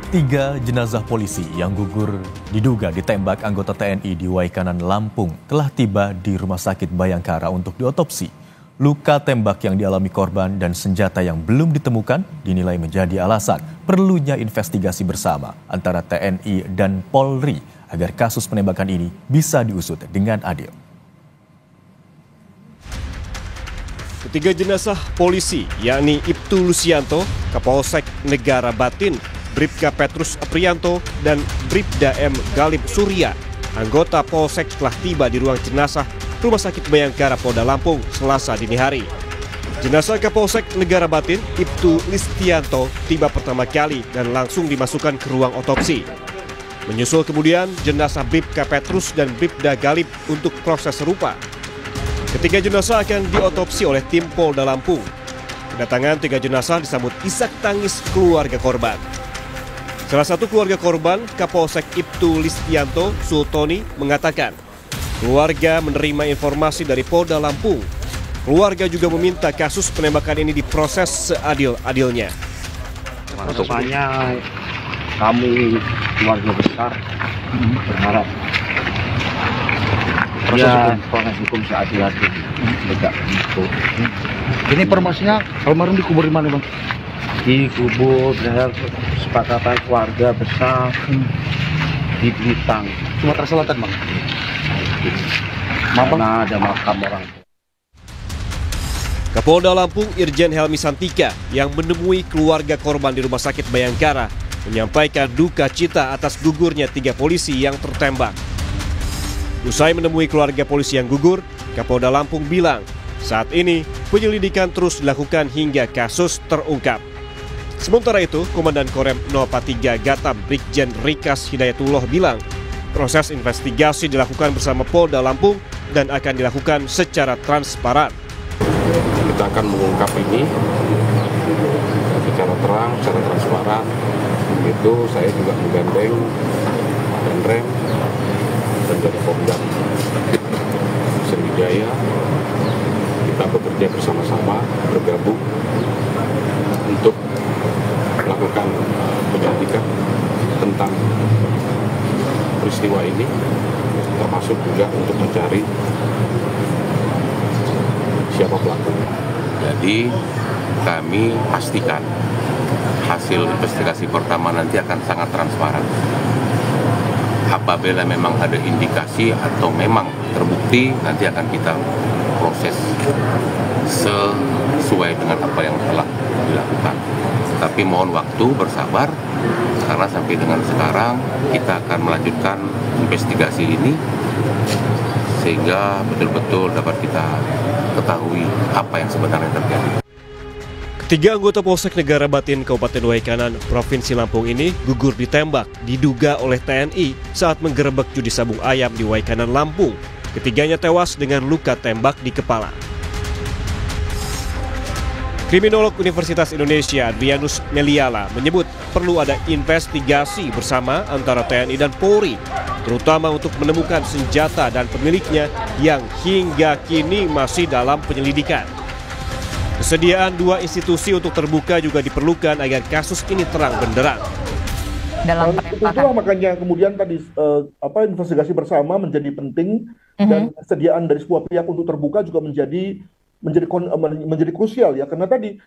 Tiga jenazah polisi yang gugur diduga ditembak anggota TNI di Waikanan, Lampung telah tiba di Rumah Sakit Bayangkara untuk diotopsi. Luka tembak yang dialami korban dan senjata yang belum ditemukan dinilai menjadi alasan perlunya investigasi bersama antara TNI dan Polri agar kasus penembakan ini bisa diusut dengan adil. Ketiga jenazah polisi, yakni Ibtu Lusianto, Kapolsek Negara Batin, Bribka Petrus Aprianto, dan Bribda M. Galib Surya, anggota Polsek telah tiba di ruang jenazah Rumah Sakit Bayangkara Polda Lampung Selasa dini hari. Jenazah Kapolsek Negara Batin, Ibtu Listianto, tiba pertama kali dan langsung dimasukkan ke ruang otopsi. Menyusul kemudian jenazah Bribka Petrus dan Bribda Galib untuk proses serupa. Ketiga jenazah akan diotopsi oleh tim Polda Lampung. Kedatangan tiga jenazah disambut isak tangis keluarga korban. Salah satu keluarga korban, Kapolsek Ibtu Listianto Sultoni, mengatakan keluarga menerima informasi dari Polda Lampung. Keluarga juga meminta kasus penembakan ini diproses seadil-adilnya. Maksudnya kami keluarga besar berharap proses hukum seadil-adil. Ini informasinya almarhum dikubur di mana, Bang? Dikubur berdasar kesepakatan keluarga besar di Blitar, Sumatera Selatan, Bang. Mana ada makam orang. Kapolda Lampung Irjen Helmi Santika yang menemui keluarga korban di Rumah Sakit Bayangkara menyampaikan duka cita atas gugurnya tiga polisi yang tertembak. Usai menemui keluarga polisi yang gugur, Kapolda Lampung bilang saat ini penyelidikan terus dilakukan hingga kasus terungkap. Sementara itu, Komandan Korem 043 Gatam Brigjen Rikas Hidayatullah bilang proses investigasi dilakukan bersama Polda Lampung dan akan dilakukan secara transparan. Kita akan mengungkap ini secara terang, secara transparan. Itu saya juga menggandeng dan Rem dan dari Pemdam Sriwijaya. Kita bekerja bersama-sama, bergabung untuk melakukan penyelidikan tentang peristiwa ini, termasuk juga untuk mencari siapa pelakunya. Jadi kami pastikan hasil investigasi pertama nanti akan sangat transparan. Apabila memang ada indikasi atau memang terbukti, nanti akan kita proses sesuai dengan apa yang telah dilakukan. Tapi mohon waktu, bersabar, karena sampai dengan sekarang kita akan melanjutkan investigasi ini sehingga betul-betul dapat kita ketahui apa yang sebenarnya terjadi. Ketiga anggota Polsek Negara Batin Kabupaten Waikanan, Provinsi Lampung ini gugur ditembak diduga oleh TNI saat menggerebek judi sabung ayam di Waikanan, Lampung. Ketiganya tewas dengan luka tembak di kepala. Kriminolog Universitas Indonesia Adrianus Meliala menyebut perlu ada investigasi bersama antara TNI dan Polri, terutama untuk menemukan senjata dan pemiliknya yang hingga kini masih dalam penyelidikan. Kesediaan dua institusi untuk terbuka juga diperlukan agar kasus ini terang benderang. Dalam Itulah makanya kemudian tadi investigasi bersama menjadi penting dan kesediaan dari semua pihak untuk terbuka juga menjadi krusial ya, karena tadi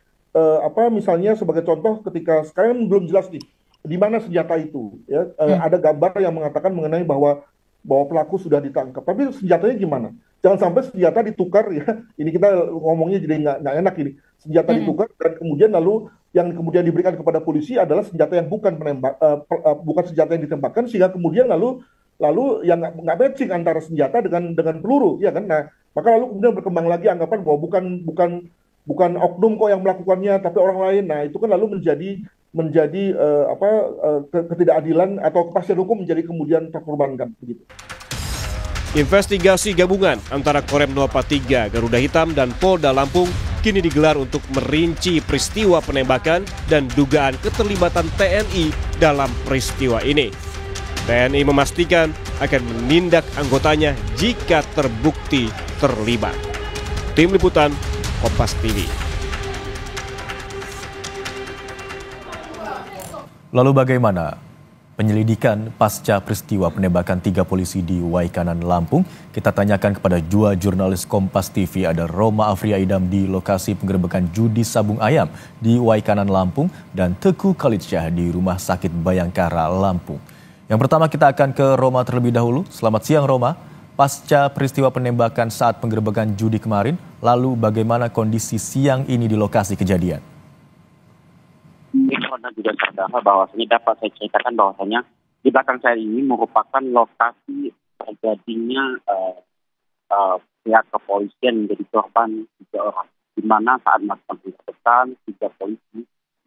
misalnya sebagai contoh ketika sekarang belum jelas nih di mana senjata itu ya, ada gambar yang mengatakan mengenai bahwa pelaku sudah ditangkap, tapi senjatanya gimana? Jangan sampai senjata ditukar ya, ini kita ngomongnya jadi nggak enak ini, senjata ditukar dan kemudian lalu yang kemudian diberikan kepada polisi adalah senjata yang bukan senjata yang ditembakkan, sehingga kemudian lalu yang nggak matching antara senjata dengan peluru ya kan. Nah, maka lalu kemudian berkembang lagi anggapan bahwa bukan oknum kok yang melakukannya tapi orang lain. Nah, itu kan lalu menjadi ketidakadilan atau kepastian hukum menjadi kemudian terkorbankan begitu. Investigasi gabungan antara Korem 043 Garuda Hitam dan Polda Lampung kini digelar untuk merinci peristiwa penembakan dan dugaan keterlibatan TNI dalam peristiwa ini. TNI memastikan akan menindak anggotanya jika terbukti terlibat. Tim Liputan Kompas TV. Lalu bagaimana penyelidikan pasca peristiwa penembakan 3 polisi di Waikanan, Lampung? Kita tanyakan kepada dua jurnalis Kompas TV, ada Roma Afria Idam di lokasi penggerebekan judi sabung ayam di Waikanan, Lampung, dan Teguh Khalidsyah di Rumah Sakit Bayangkara, Lampung. Yang pertama kita akan ke Roma terlebih dahulu. Selamat siang Roma. Pasca peristiwa penembakan saat penggerebekan judi kemarin, lalu bagaimana kondisi siang ini di lokasi kejadian? Dan juga saudara bahwasanya dapat saya ceritakan bahwasanya di belakang saya ini merupakan lokasi terjadinya pihak kepolisian menjadi korban 3 orang, di mana saat melakukan penggerbekan 3 polisi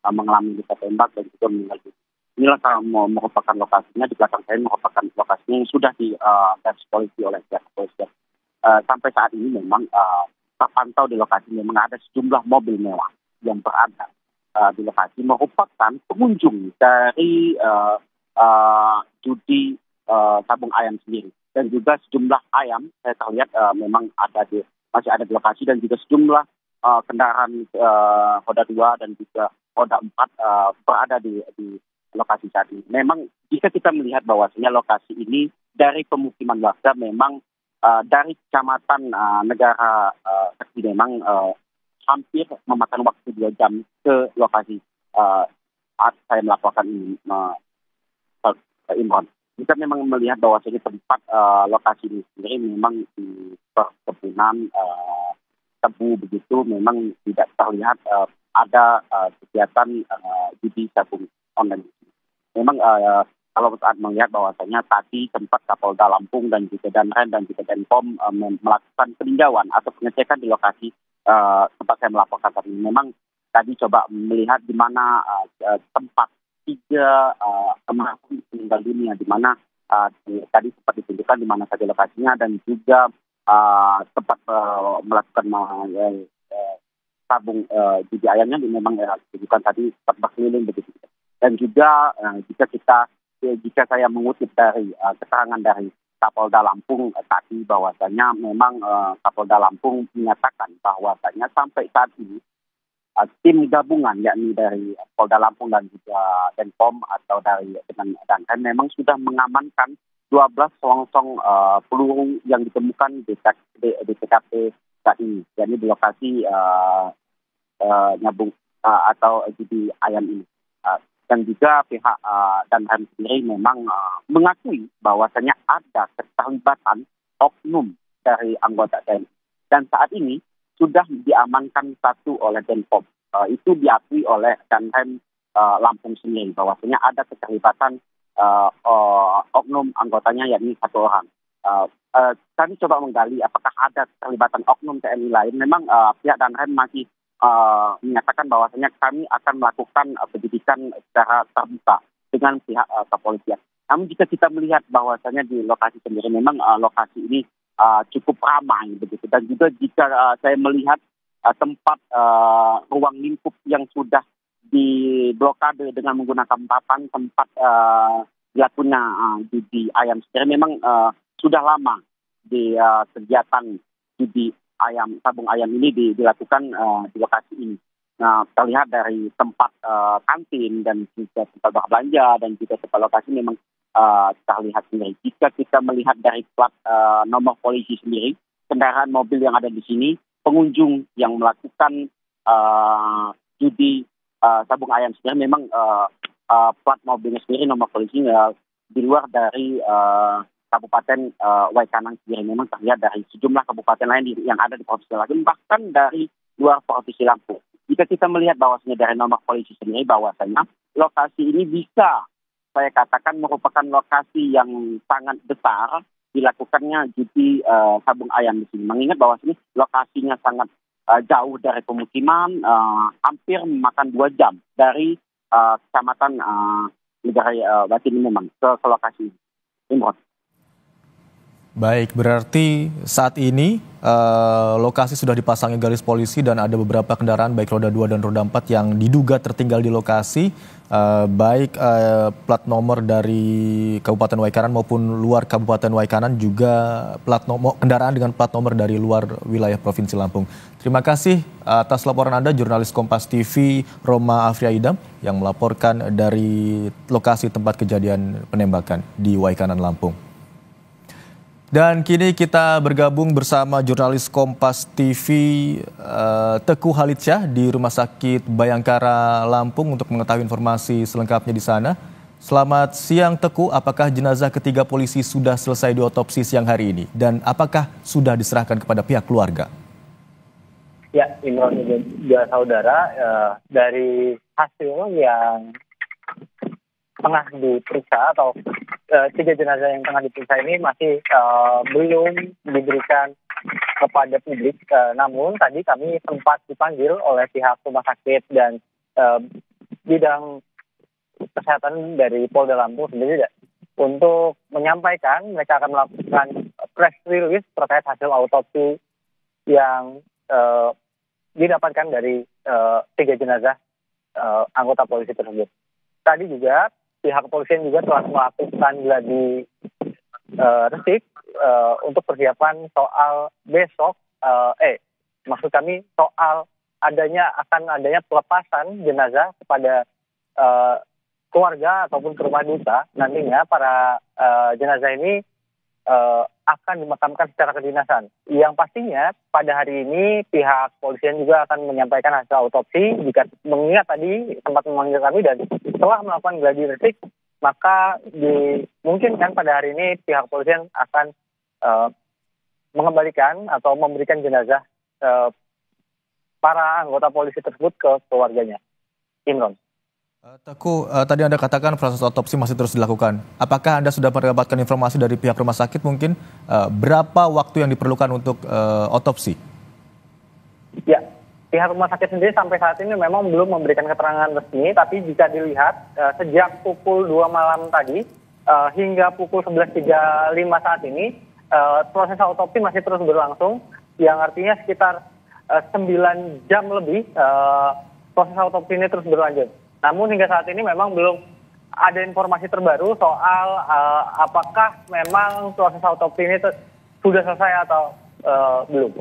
mengalami luka tembak dan juga meninggal dunia. Inilah merupakan lokasinya, di belakang saya merupakan lokasinya yang sudah garis polisi oleh pihak kepolisian. Sampai saat ini memang terpantau di lokasi memang ada sejumlah mobil mewah yang berada di lokasi merupakan pengunjung dari judi sabung ayam sendiri, dan juga sejumlah ayam saya terlihat memang masih ada di lokasi, dan juga sejumlah kendaraan roda 2 dan juga roda 4 berada di lokasi saat ini. Memang jika kita melihat bahwasanya lokasi ini dari pemukiman warga, memang dari kecamatan Negara Sakti memang hampir memakan waktu 2 jam ke lokasi saat saya melaporkan ini, Imron. Kita memang melihat bahwasanya tempat lokasi ini sendiri memang di perkebunan tebu begitu, memang tidak terlihat ada kegiatan judi sabung online. Memang kalau saat melihat bahwasanya tadi tempat Kapolda Lampung dan juga Danrem dan juga Denpom melakukan peninjauan atau pengecekan di lokasi tempat saya melaporkan tadi. Memang tadi coba melihat di mana tempat 3 almarhum meninggal dunia, di mana tadi sempat ditunjukkan di mana saja lokasinya, dan juga tempat melakukan sabung judi ayamnya memang ditunjukkan tadi tempat berkeliling begitu. Dan juga jika saya mengutip dari keterangan dari Kapolda Lampung tadi, bahwasanya memang Kapolda Lampung menyatakan bahwasanya sampai saat ini tim gabungan yakni dari Polda Lampung dan juga Denpom atau dengan Danrem memang sudah mengamankan 12 selongsong peluru yang ditemukan di TKP saat ini, yakni di lokasi nyabung atau judi ayam ini. Dan juga pihak Danrem sendiri memang mengakui bahwasanya ada keterlibatan oknum dari anggota TNI. Dan saat ini sudah diamankan 1 oleh Denpom. Itu diakui oleh Danrem Lampung sendiri bahwasanya ada keterlibatan oknum anggotanya yakni 1 orang. Kami coba menggali apakah ada keterlibatan oknum TNI lain. Memang pihak Danrem masih menyatakan bahwasanya kami akan melakukan penyidikan secara terbuka dengan pihak kepolisian. Namun jika kita melihat bahwasanya di lokasi sendiri memang lokasi ini cukup ramai begitu, dan juga jika saya melihat tempat ruang lingkup yang sudah diblokade dengan menggunakan papan tempat dilakukannya judi ayam sendiri, memang sudah lama di kegiatan judi ayam sabung ayam ini dilakukan di lokasi ini. Nah, terlihat dari tempat kantin dan juga tempat berbelanja dan juga tempat lokasi memang terlihat sendiri. Jika kita melihat dari plat nomor polisi sendiri, kendaraan mobil yang ada di sini, pengunjung yang melakukan judi sabung ayam sendiri memang plat mobilnya sendiri, nomor polisinya di luar dari Kabupaten Waikanan sendiri. Memang terlihat dari sejumlah kabupaten lain yang ada di Provinsi Lampung, bahkan dari luar Provinsi Lampung. Jika kita melihat bahwasanya dari nomor polisi sendiri, bahwasanya lokasi ini bisa saya katakan merupakan lokasi yang sangat besar dilakukannya judi sabung ayam di sini. Mengingat bahwasanya lokasinya sangat jauh dari pemukiman, hampir memakan 2 jam dari kecamatan Negara Batin ini memang ke lokasi ini. Baik, berarti saat ini lokasi sudah dipasangi garis polisi dan ada beberapa kendaraan baik roda 2 dan roda 4 yang diduga tertinggal di lokasi, baik plat nomor dari Kabupaten Waikanan maupun luar Kabupaten Waikanan, juga kendaraan dengan plat nomor dari luar wilayah Provinsi Lampung. Terima kasih atas laporan Anda, jurnalis Kompas TV Roma Afria Idam yang melaporkan dari lokasi tempat kejadian penembakan di Waikanan, Lampung. Dan kini kita bergabung bersama jurnalis Kompas TV Teguh Halitsyah di Rumah Sakit Bayangkara, Lampung untuk mengetahui informasi selengkapnya di sana. Selamat siang Teguh, apakah jenazah ketiga polisi sudah selesai diotopsi siang hari ini? Dan apakah sudah diserahkan kepada pihak keluarga? Ya, Imron dan saudara, dari hasil yang tengah diperiksa atau 3 jenazah yang tengah diperiksa ini masih belum diberikan kepada publik. Namun tadi kami sempat dipanggil oleh pihak rumah sakit dan bidang kesehatan dari Polda Lampung sendiri untuk menyampaikan mereka akan melakukan press release terkait hasil autopsi yang didapatkan dari 3 jenazah anggota polisi tersebut. Tadi juga pihak kepolisian juga telah melakukan gladi resik untuk persiapan soal besok, maksud kami soal akan adanya pelepasan jenazah kepada keluarga ataupun ke rumah duka. Nantinya para jenazah ini akan dimakamkan secara kedinasan. Yang pastinya pada hari ini pihak kepolisian juga akan menyampaikan hasil autopsi. Jika mengingat tadi sempat memanggil kami dan setelah melakukan gladi resik, maka dimungkinkan pada hari ini pihak kepolisian akan mengembalikan atau memberikan jenazah para anggota polisi tersebut ke keluarganya. Imron. Teguh, tadi Anda katakan proses otopsi masih terus dilakukan. Apakah Anda sudah mendapatkan informasi dari pihak rumah sakit mungkin berapa waktu yang diperlukan untuk otopsi? Ya, pihak rumah sakit sendiri sampai saat ini memang belum memberikan keterangan resmi, tapi jika dilihat sejak pukul 2 malam tadi hingga pukul 11.35 saat ini proses autopsi masih terus berlangsung, yang artinya sekitar 9 jam lebih proses autopsi ini terus berlanjut. Namun hingga saat ini memang belum ada informasi terbaru soal apakah memang proses autopsi ini sudah selesai atau belum.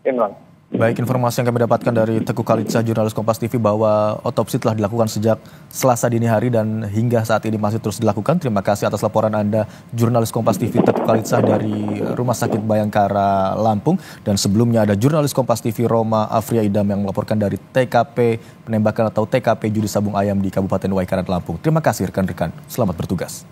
Imron. Baik, informasi yang kami dapatkan dari Teguh Halitsyah, jurnalis Kompas TV, bahwa otopsi telah dilakukan sejak Selasa dini hari dan hingga saat ini masih terus dilakukan. Terima kasih atas laporan Anda, jurnalis Kompas TV Teguh Halitsyah dari Rumah Sakit Bayangkara, Lampung. Dan sebelumnya ada jurnalis Kompas TV Roma Afria Idam yang melaporkan dari TKP penembakan atau TKP Judi Sabung Ayam di Kabupaten Waikanan, Lampung. Terima kasih rekan-rekan, selamat bertugas.